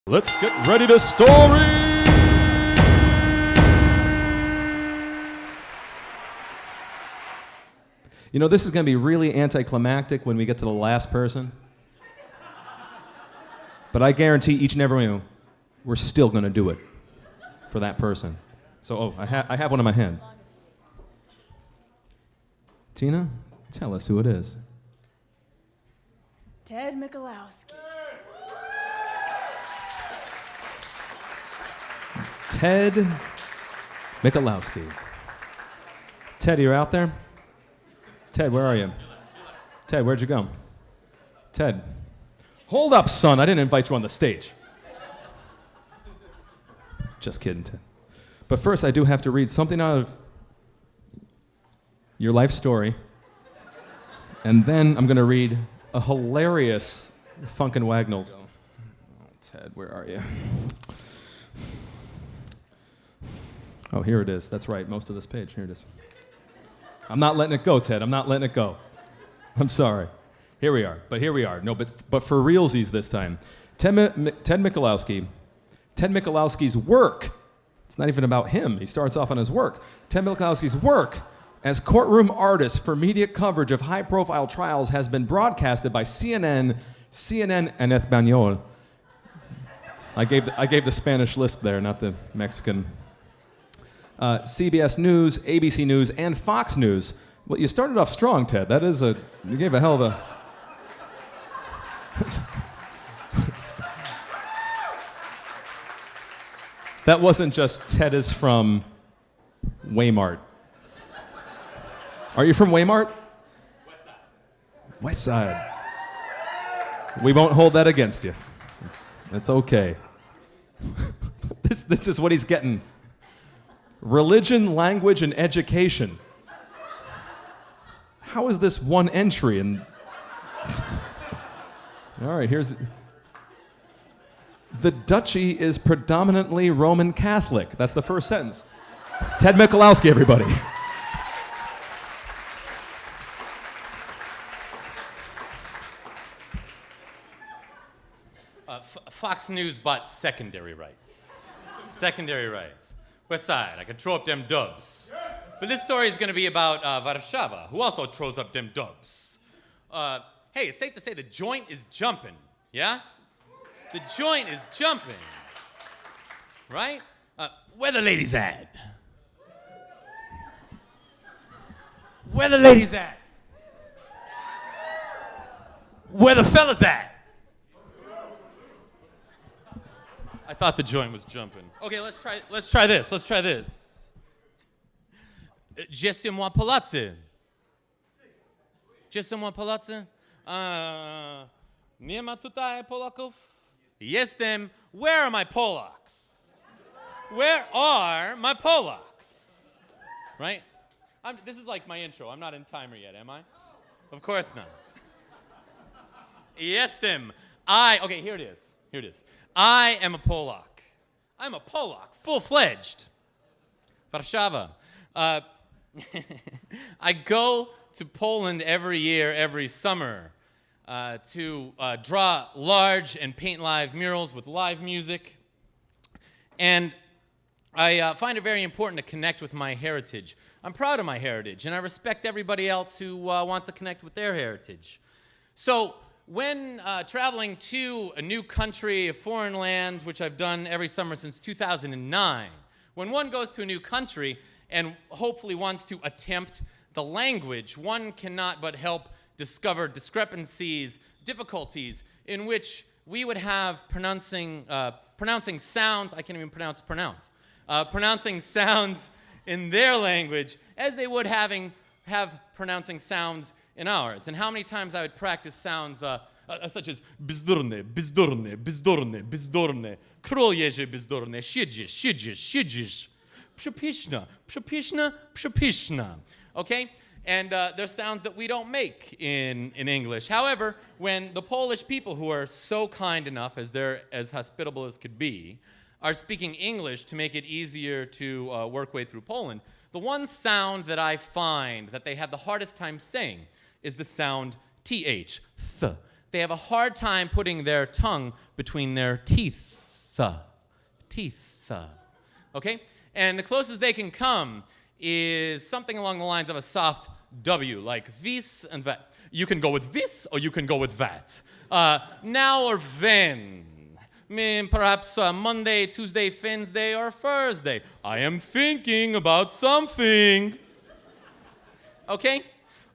Let's get ready to story! You know, this is going to be really anticlimactic when we get to the last person. But I guarantee each and every one, we're still going to do it for that person. So, I have one in my hand. Tina, tell us who it is. Ted Michalowski. Ted Michalowski. Ted, you're out there? Ted, where are you? Ted, where'd you go? Ted. Hold up, son. I didn't invite you on the stage. Just kidding, Ted. But first, I do have to read something out of your life story. And then I'm going to read a hilarious Funkin' Wagnalls. Oh, Ted, where are you? Oh, here it is. That's right, most of this page. Here it is. I'm not letting it go, Ted. I'm not letting it go. I'm sorry. Here we are. But here we are. No, but for realsies this time. Ted Michalowski. Ted Michalowski's work. It's not even about him. He starts off on his work. Ted Michalowski's work as courtroom artist for media coverage of high-profile trials has been broadcasted by CNN en Español. I gave the Spanish lisp there, not the Mexican. CBS News, ABC News, and Fox News. Well, you started off strong, Ted. You gave a hell of a... That wasn't just Ted is from Waymart. Are you from Waymart? West Side. West Side. We won't hold that against you. It's okay. This is what he's getting. Religion, language, and education. How is this one entry? And all right, here's... The duchy is predominantly Roman Catholic. That's the first sentence. Ted Michalowski, everybody. Fox News bought secondary rights. Secondary rights. West Side, I can throw up them dubs. But this story is going to be about Warszawa, who also throws up them dubs. Hey, it's safe to say the joint is jumping, yeah? The joint is jumping, right? Where the ladies at? Where the ladies at? Where the fellas at? I thought the joint was jumping. Okay, let's try this. Moi Palazzo. Moi Palazzo. Nie ma tutaj Polaków? Jestem. Where are my Polacks? Where are my Polacks? Right? This is like my intro. I'm not in timer yet, am I? Of course not. Jestem. Okay, here it is. I am a Polak. I'm a Polak, full-fledged. Warszawa. I go to Poland every year, every summer, to draw large and paint live murals with live music. And I find it very important to connect with my heritage. I'm proud of my heritage, and I respect everybody else who wants to connect with their heritage. So, when traveling to a new country, a foreign land, which I've done every summer since 2009, when one goes to a new country and hopefully wants to attempt the language, one cannot but help discover discrepancies, difficulties in which we would have pronouncing sounds, I can't even pronounce, pronouncing sounds in their language as they would have pronouncing sounds in ours. And how many times I would practice sounds such as bizdurne, bizdurne, bizdurne, bizdurne, kroljeże bizdurne, siedzisz, przepyszna, przepyszna, przepyszna. Okay? And there's sounds that we don't make in English. However, when the Polish people, who are so kind enough, as they're as hospitable as could be, are speaking English to make it easier to work way through Poland, the one sound that I find that they have the hardest time saying is the sound th. They have a hard time putting their tongue between their teeth. Teeth. Okay? And the closest they can come is something along the lines of a soft W, like vis and that. You can go with vis or you can go with that. Now or then. Perhaps Monday, Tuesday, Wednesday, or Thursday. I am thinking about something. Okay?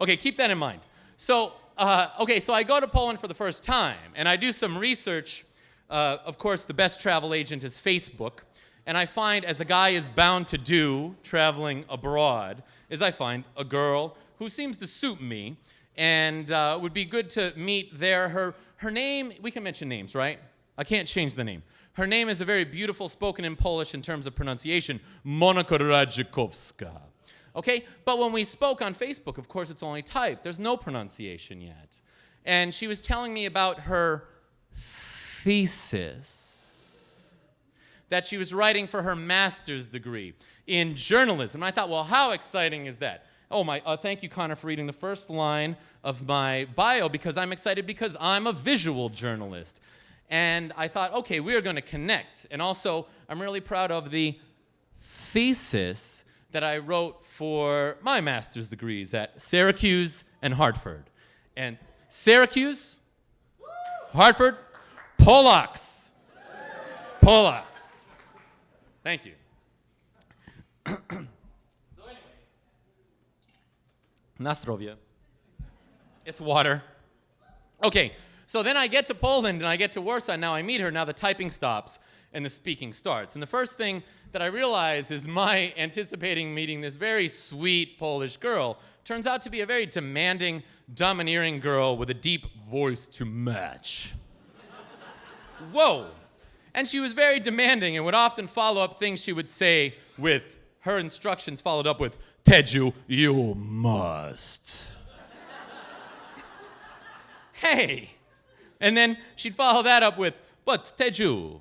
Okay, keep that in mind. So I go to Poland for the first time, and I do some research. Of course, the best travel agent is Facebook. And I find, as a guy is bound to do traveling abroad, is I find a girl who seems to suit me and would be good to meet there. Her name, we can mention names, right? I can't change the name. Her name is a very beautiful, spoken in Polish in terms of pronunciation, Monika Radzikowska. Okay? But when we spoke on Facebook, of course, it's only typed. There's no pronunciation yet. And she was telling me about her thesis that she was writing for her master's degree in journalism. And I thought, well, how exciting is that? Oh, thank you, Connor, for reading the first line of my bio, because I'm excited because I'm a visual journalist. And I thought, okay, we are going to connect. And also, I'm really proud of the thesis that I wrote for my master's degrees at Syracuse and Hartford. And Syracuse, Hartford, Polacks. Polacks. Thank you. So anyway, na zdrowie. It's water. Okay. So then I get to Poland and I get to Warsaw. Now I meet her. Now the typing stops and the speaking starts. And the first thing that I realize is my anticipating meeting this very sweet Polish girl turns out to be a very demanding, domineering girl with a deep voice to match. Whoa. And she was very demanding and would often follow up things she would say with her instructions followed up with, Teju, you must. Hey. And then she'd follow that up with, but Teju,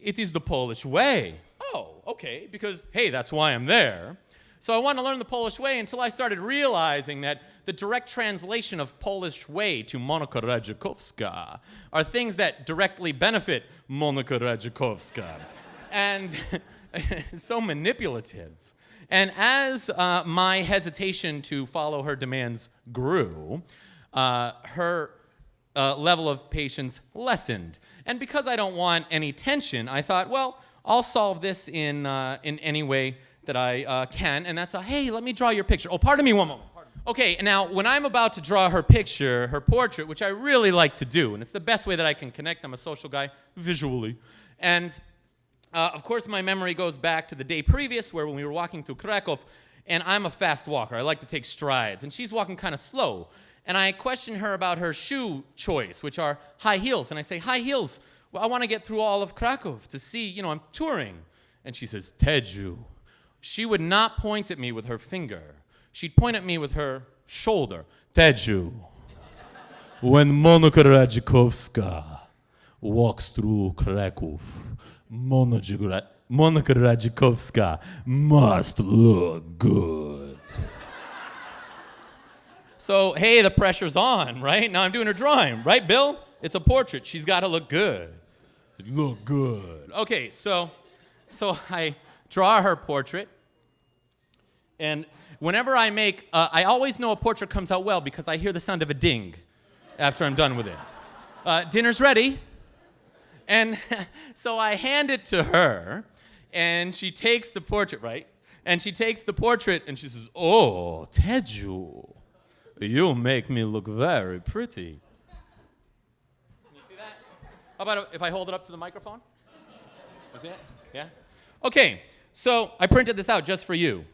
it is the Polish way. Oh, okay, because, hey, that's why I'm there. So I wanted to learn the Polish way until I started realizing that the direct translation of Polish way to Monika Radzikowska are things that directly benefit Monika Radzikowska. And so manipulative. And as my hesitation to follow her demands grew, her level of patience lessened. And because I don't want any tension, I thought, well, I'll solve this in any way that I can. And that's hey, let me draw your picture. Oh, pardon me one moment. Okay, now when I'm about to draw her picture, her portrait, which I really like to do, and it's the best way that I can connect, I'm a social guy, visually. And of course, my memory goes back to the day previous where when we were walking through Krakow, and I'm a fast walker. I like to take strides. And she's walking kind of slow. And I question her about her shoe choice, which are high heels. And I say, high heels, well, I want to get through all of Krakow to see, I'm touring. And she says, Teju. She would not point at me with her finger. She'd point at me with her shoulder. Teju. When Monika Radzikowska walks through Krakow, Monika Radzikowska must look good. So, hey, the pressure's on, right? Now I'm doing her drawing, right, Bill? It's a portrait. She's got to look good. Look good. Okay, so I draw her portrait. And whenever I make, I always know a portrait comes out well because I hear the sound of a ding after I'm done with it. Dinner's ready. And so I hand it to her, and she takes the portrait, right? And she takes the portrait, and she says, oh, Teju. You make me look very pretty. Can you see that? How about if I hold it up to the microphone? You see it? Yeah? Okay, so I printed this out just for you.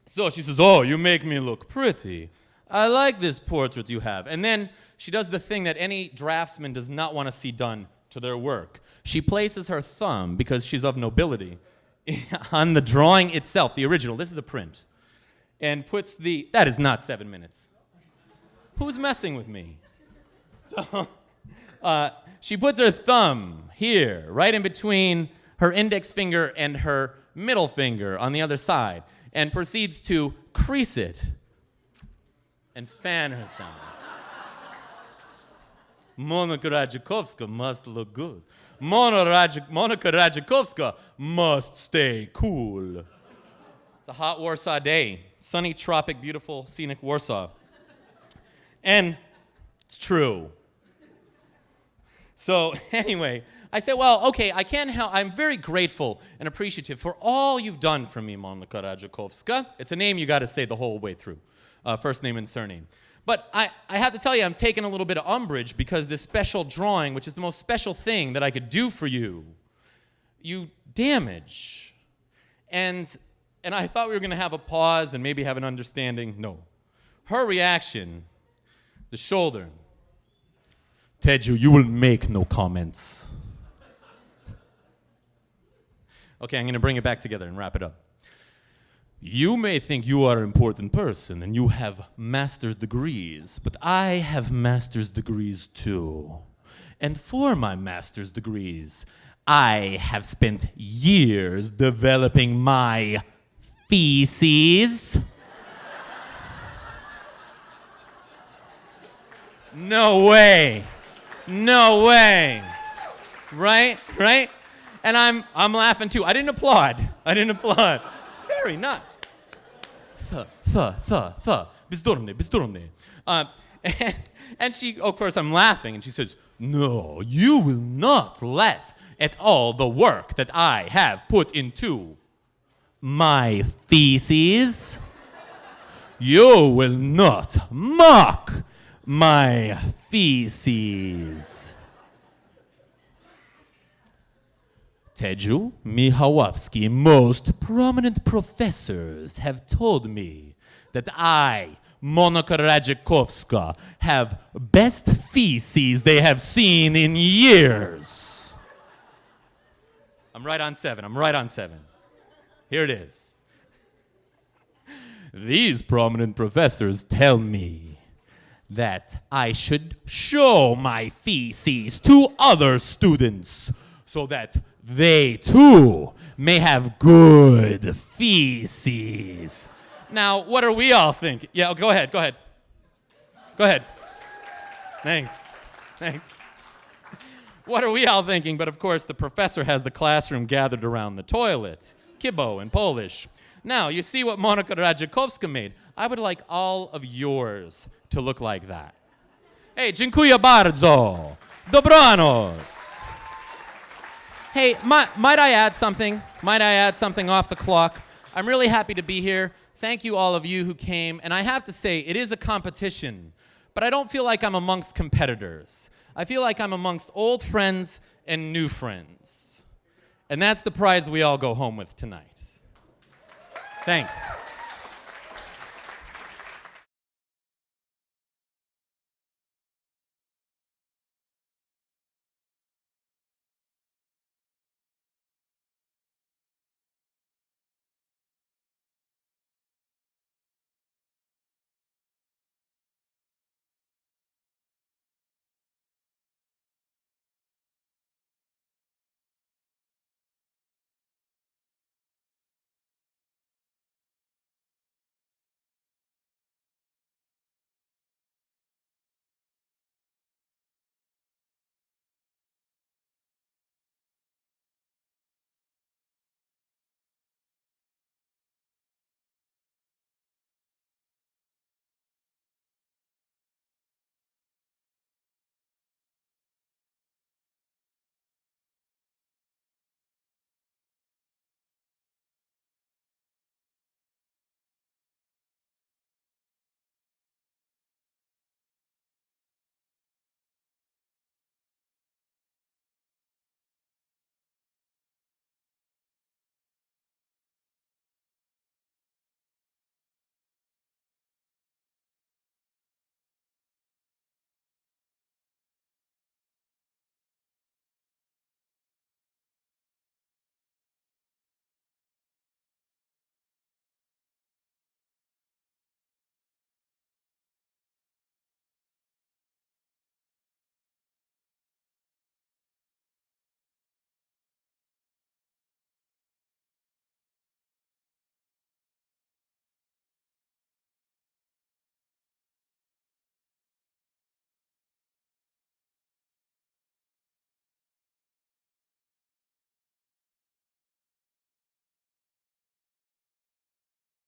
So she says, oh, you make me look pretty. I like this portrait you have. And then she does the thing that any draftsman does not want to see done to their work. She places her thumb, because she's of nobility, on the drawing itself, the original. This is a print. And puts that is not 7 minutes. Who's messing with me? So she puts her thumb here, right in between her index finger and her middle finger on the other side, and proceeds to crease it and fan herself. Monica Radzikovska must look good. Monica Radzikovska must stay cool. It's a hot Warsaw day. Sunny, tropic, beautiful, scenic Warsaw. And it's true. So anyway, I said, well, okay, I can't help. I'm very grateful and appreciative for all you've done for me, Monika Radzikovska. It's a name you got to say the whole way through, first name and surname. But I have to tell you, I'm taking a little bit of umbrage because this special drawing, which is the most special thing that I could do for you, you damage. And I thought we were going to have a pause and maybe have an understanding. No. Her reaction, the shoulder. Teju, you will make no comments. Okay, I'm going to bring it back together and wrap it up. You may think you are an important person and you have master's degrees, but I have master's degrees too. And for my master's degrees, I have spent years developing my feces. No way. No way. Right? Right? And I'm laughing too. I didn't applaud. Very nice. Bezdurmne. And she, of course, I'm laughing, and she says, no, you will not laugh at all the work that I have put into my feces. You will not mock my feces. Teju, Michalowski, most prominent professors have told me that I, Monika Radzikovska, have best feces they have seen in years. I'm right on seven. Here it is. These prominent professors tell me that I should show my feces to other students so that they too may have good feces. Now, what are we all thinking? Yeah, go ahead. Thanks. What are we all thinking? But of course, the professor has the classroom gathered around the toilet. Kibo in Polish. Now, you see what Monika Radzikovska made. I would like all of yours to look like that. Hey, dziękuję bardzo. Dobranoc. Hey, might I add something? Off the clock? I'm really happy to be here. Thank you, all of you who came. And I have to say, it is a competition, but I don't feel like I'm amongst competitors. I feel like I'm amongst old friends and new friends. And that's the prize we all go home with tonight. Thanks.